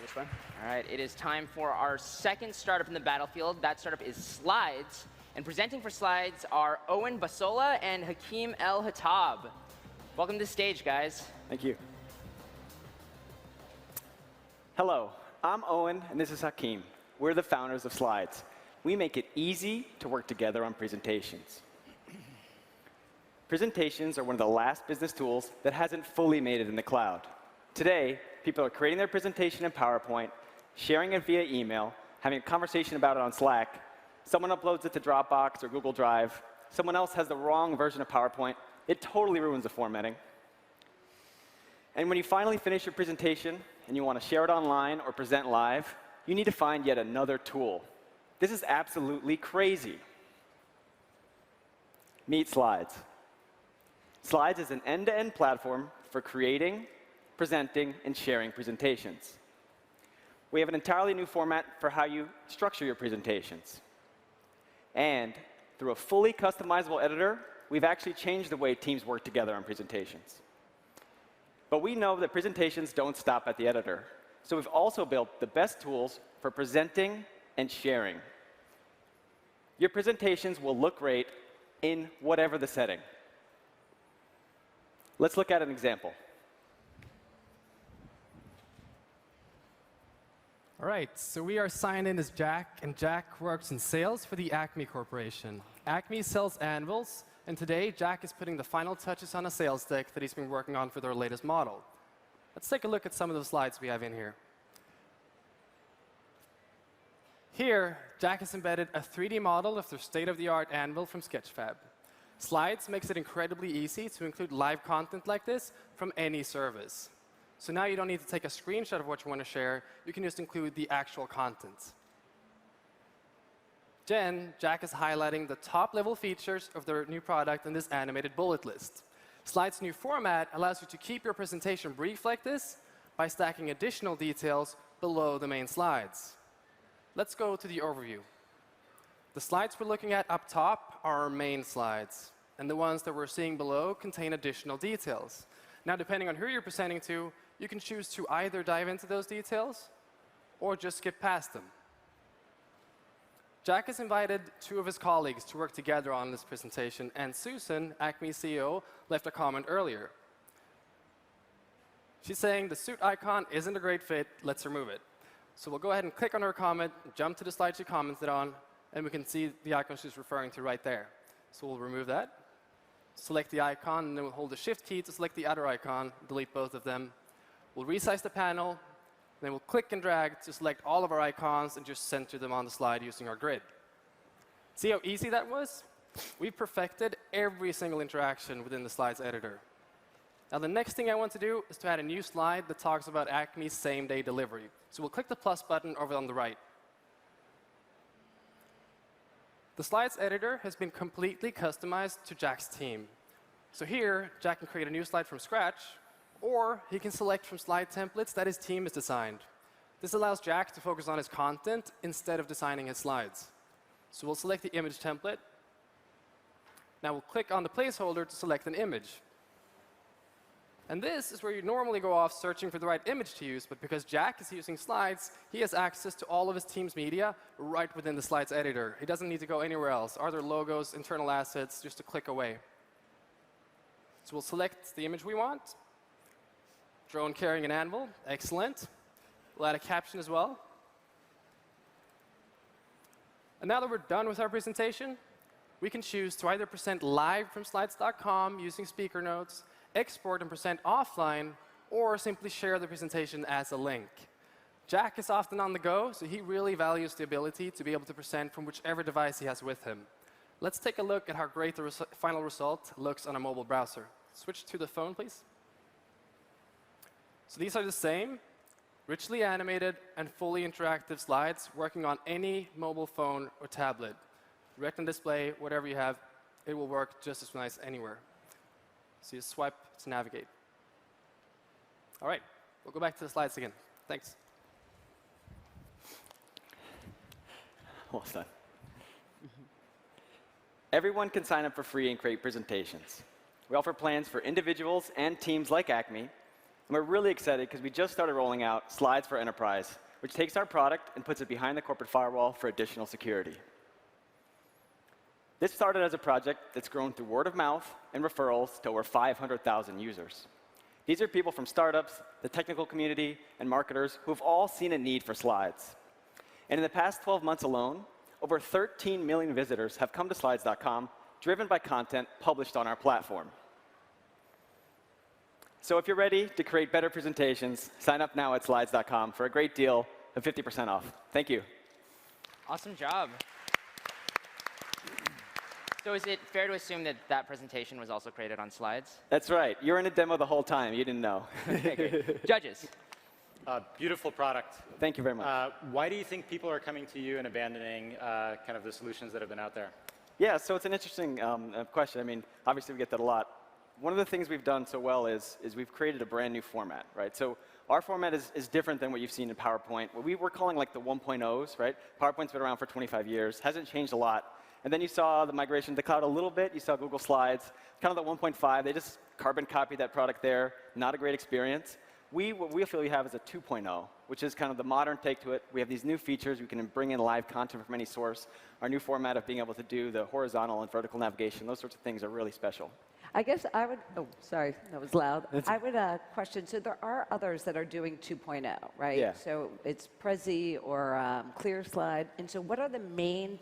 this one. All right, it is time for our second startup in the battlefield. That startup is Slides. And presenting for Slides are Owen Basola and Hakeem El Hattab. Welcome to the stage, guys. Thank you. Hello, I'm Owen, and this is Hakeem. We're the founders of Slides. We make it easy to work together on presentations. Presentations are one of the last business tools that hasn't fully made it in the cloud. Today, people are creating their presentation in PowerPoint, sharing it via email, having a conversation about it on Slack. Someone uploads it to Dropbox or Google Drive. Someone else has the wrong version of PowerPoint. It totally ruins the formatting. And when you finally finish your presentation and you want to share it online or present live, you need to find yet another tool. This is absolutely crazy. Meet Slides. Slides is an end-to-end platform for creating, presenting, and sharing presentations. We have an entirely new format for how you structure your presentations. And through a fully customizable editor, we've actually changed the way teams work together on presentations. But we know that presentations don't stop at the editor. So we've also built the best tools for presenting and sharing. Your presentations will look great in whatever the setting. Let's look at an example. All right, so we are signed in as Jack, and Jack works in sales for the Acme Corporation. Acme sells anvils, and today Jack is putting the final touches on a sales deck that he's been working on for their latest model. Let's take a look at some of the slides we have in here. Here, Jack has embedded a 3D model of their state-of-the-art anvil from Sketchfab. Slides makes it incredibly easy to include live content like this from any service. So now you don't need to take a screenshot of what you want to share. You can just include the actual content. Then, Jack is highlighting the top-level features of their new product in this animated bullet list. Slides' new format allows you to keep your presentation brief like this by stacking additional details below the main slides. Let's go to the overview. The slides we're looking at up top are our main slides, and the ones that we're seeing below contain additional details. Now, depending on who you're presenting to, you can choose to either dive into those details or just skip past them. Jack has invited two of his colleagues to work together on this presentation, and Susan, Acme's CEO, left a comment earlier. She's saying the suit icon isn't a great fit, let's remove it. So we'll go ahead and click on her comment, jump to the slide she commented on, and we can see the icon she's referring to right there. So we'll remove that, select the icon, and then we'll hold the Shift key to select the other icon, delete both of them. We'll resize the panel, and then we'll click and drag to select all of our icons and just center them on the slide using our grid. See how easy that was? We've perfected every single interaction within the Slides editor. Now, the next thing I want to do is to add a new slide that talks about Acme's same-day delivery. So we'll click the plus button over on the right. The Slides editor has been completely customized to Jack's team. So here, Jack can create a new slide from scratch, or he can select from slide templates that his team has designed. This allows Jack to focus on his content instead of designing his slides. So we'll select the image template. Now we'll click on the placeholder to select an image. And this is where you normally go off searching for the right image to use, but because Jack is using Slides, he has access to all of his team's media right within the Slides editor. He doesn't need to go anywhere else. Are there logos, internal assets, just a click away. So we'll select the image we want. Drone carrying an anvil, excellent. We'll add a caption as well. And now that we're done with our presentation, we can choose to either present live from slides.com using speaker notes, export and present offline, or simply share the presentation as a link. Jack is often on the go, so he really values the ability to be able to present from whichever device he has with him. Let's take a look at how great the final result looks on a mobile browser. Switch to the phone, please. So these are the same, richly animated and fully interactive slides working on any mobile phone or tablet. Retina display, whatever you have, it will work just as nice anywhere. So you swipe to navigate. All right, we'll go back to the slides again. Thanks. Well done. Everyone can sign up for free and create presentations. We offer plans for individuals and teams like Acme, And we're really excited because we just started rolling out Slides for Enterprise, which takes our product and puts it behind the corporate firewall for additional security. This started as a project that's grown through word of mouth and referrals to over 500,000 users. These are people from startups, the technical community, and marketers who have all seen a need for Slides. And in the past 12 months alone, over 13 million visitors have come to slides.com, driven by content published on our platform. So if you're ready to create better presentations, sign up now at slides.com for a great deal of 50% off. Thank you. Awesome job. So is it fair to assume that that presentation was also created on Slides? That's right. You were in a demo the whole time. You didn't know. Okay, great. Judges. Beautiful product. Thank you very much. Why do you think people are coming to you and abandoning kind of the solutions that have been out there? Yeah, so it's an interesting question. I mean, obviously we get that a lot. One of the things we've done so well is we've created a brand new format, right? So our format is different than what you've seen in PowerPoint. What we were calling like the 1.0s, right? PowerPoint's been around for 25 years, hasn't changed a lot. And then you saw the migration to the cloud a little bit. You saw Google Slides, kind of the 1.5. They just carbon copied that product there. Not a great experience. What we feel we have is a 2.0, which is kind of the modern take to it. We have these new features. We can bring in live content from any source. Our new format of being able to do the horizontal and vertical navigation, those sorts of things are really special. I guess I would, oh, sorry, that was loud. I would question, so there are others that are doing 2.0, right? Yeah. So it's Prezi or ClearSlide. And so what are the main,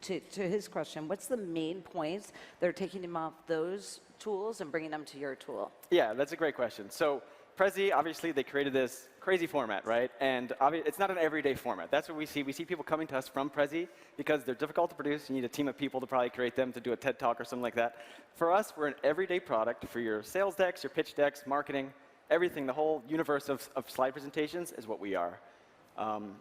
to his question, what's the main points that are taking them off those tools and bringing them to your tool? Yeah, that's a great question. So Prezi, obviously, they created this crazy format, right? And it's not an everyday format. That's what we see. We see people coming to us from Prezi because they're difficult to produce. You need a team of people to probably create them to do a TED Talk or something like that. For us, we're an everyday product for your sales decks, your pitch decks, marketing, everything. The whole universe of slide presentations is what we are. And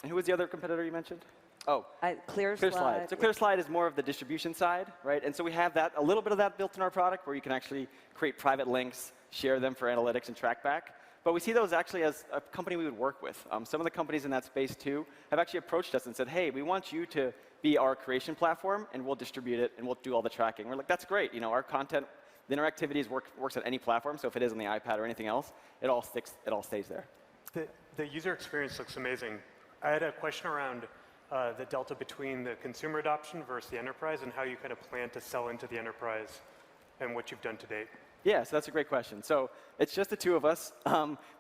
who was the other competitor you mentioned? Oh, ClearSlide. So ClearSlide is more of the distribution side, right? And so we have that, a little bit of that built in our product where you can actually create private links, share them for analytics and track back. But we see those actually as a company we would work with. Some of the companies in that space, too, have actually approached us and said, hey, we want you to be our creation platform, and we'll distribute it, and we'll do all the tracking. We're like, that's great. You know, our content, the interactivities works on any platform, so if it is on the iPad or anything else, it all stays there. The user experience looks amazing. I had a question around the delta between the consumer adoption versus the enterprise and how you kind of plan to sell into the enterprise and what you've done to date. Yeah, so that's a great question. So it's just the two of us.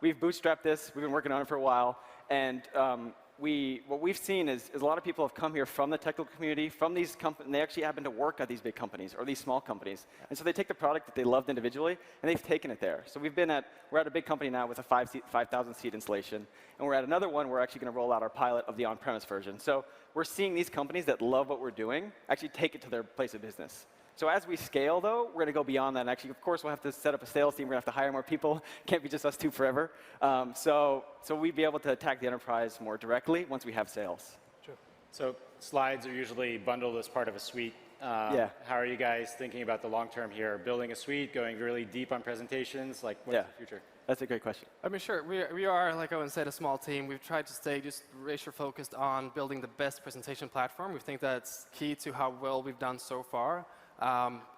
We've bootstrapped this. We've been working on it for a while. And what we've seen is a lot of people have come here from the technical community, from these companies, and they actually happen to work at these big companies or these small companies. And so they take the product that they loved individually, and they've taken it there. So we're at a big company now with a 5,000-seat installation. And we're at another one, we're actually going to roll out our pilot of the on-premise version. So we're seeing these companies that love what we're doing actually take it to their place of business. So as we scale, though, we're going to go beyond that. And actually, of course, we'll have to set up a sales team. We're going to have to hire more people. Can't be just us two forever. So we'd be able to attack the enterprise more directly once we have sales. Sure. So slides are usually bundled as part of a suite. Yeah. How are you guys thinking about the long term here? Building a suite, going really deep on presentations? Like, what's the future? That's a great question. I mean, sure, we are, like Owen said, a small team. We've tried to stay just razor focused on building the best presentation platform. We think that's key to how well we've done so far.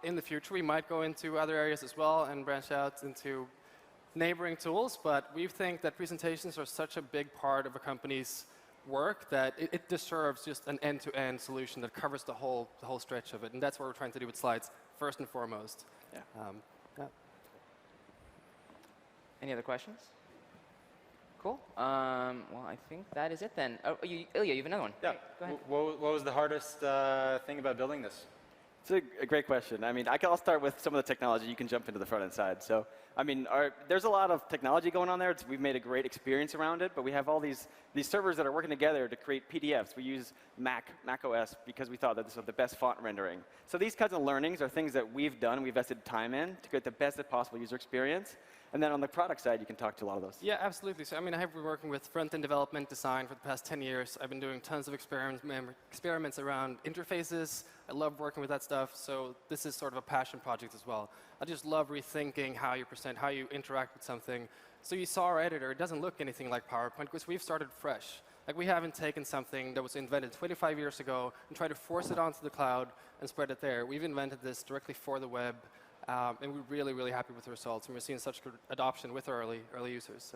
In the future, we might go into other areas as well and branch out into neighboring tools, but we think that presentations are such a big part of a company's work that it deserves just an end-to-end solution that covers the whole stretch of it, and that's what we're trying to do with slides, first and foremost. Yeah. Any other questions? Cool. Well, I think that is it then. Oh, Ilya, you have another one. Yeah. Okay, go ahead. What was the hardest thing about building this? It's a great question. I mean, I'll start with some of the technology. You can jump into the front-end side. So, I mean, there's a lot of technology going on there. We've made a great experience around it, but we have all these servers that are working together to create PDFs. We use Mac OS because we thought that this was the best font rendering. So these kinds of learnings are things that we've done, we've invested time in to get the best possible user experience. And then on the product side, you can talk to a lot of those. Yeah, absolutely. So, I mean, I have been working with front-end development design for the past 10 years. I've been doing tons of experiments around interfaces. I love working with that stuff. So this is sort of a passion project as well. I just love rethinking how you present, how you interact with something. So you saw our editor. It doesn't look anything like PowerPoint because we've started fresh. Like, we haven't taken something that was invented 25 years ago and tried to force it onto the cloud and spread it there. We've invented this directly for the web. And we're really, really happy with the results. And we're seeing such good adoption with our early users.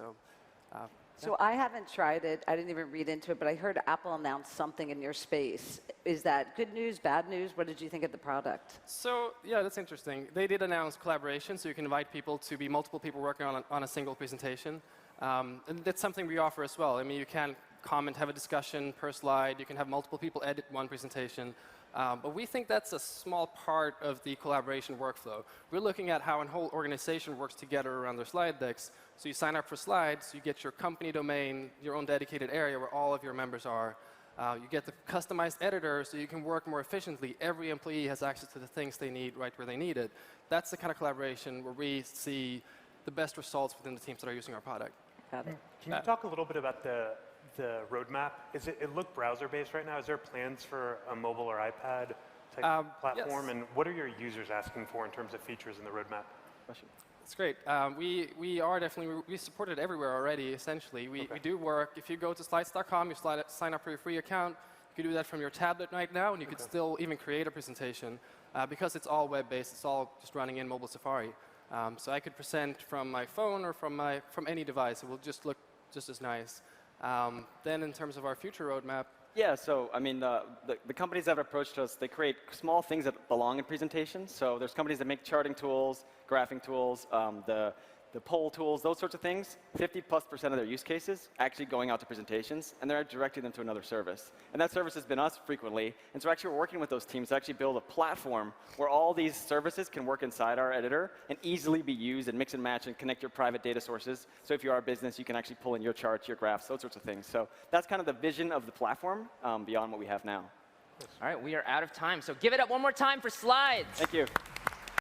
So I haven't tried it. I didn't even read into it, but I heard Apple announce something in your space. Is that good news, bad news? What did you think of the product? So yeah, that's interesting. They did announce collaboration, so you can invite people to be multiple people working on a single presentation. And that's something we offer as well. I mean, you can comment, have a discussion per slide. You can have multiple people edit one presentation. But we think that's a small part of the collaboration workflow. We're looking at how a whole organization works together around their slide decks. So you sign up for slides, you get your company domain, your own dedicated area where all of your members are. You get the customized editor so you can work more efficiently. Every employee has access to the things they need right where they need it. That's the kind of collaboration where we see the best results within the teams that are using our product. Got it. Can you talk a little bit about the roadmap? It look browser-based right now. Is there plans for a mobile or iPad type platform? Yes. And what are your users asking for in terms of features in the roadmap? That's great. We are definitely, we support it everywhere already, essentially. We do work. If you go to slides.com, you sign up for your free account. You can do that from your tablet right now, and you could still even create a presentation. Because it's all web-based, it's all just running in mobile Safari. So I could present from my phone or from any device. It will just look just as nice. Then in terms of our future roadmap, Yeah, so I mean, the companies that have approached us, they create small things that belong in presentations. So there's companies that make charting tools, graphing tools, the poll tools, those sorts of things. 50+% of their use cases actually going out to presentations, and they're directing them to another service. And that service has been us frequently. And so actually we're working with those teams to actually build a platform where all these services can work inside our editor and easily be used and mix and match and connect your private data sources. So if you are a business, you can actually pull in your charts, your graphs, those sorts of things. So that's kind of the vision of the platform beyond what we have now. All right, we are out of time. So give it up one more time for Slides. Thank you.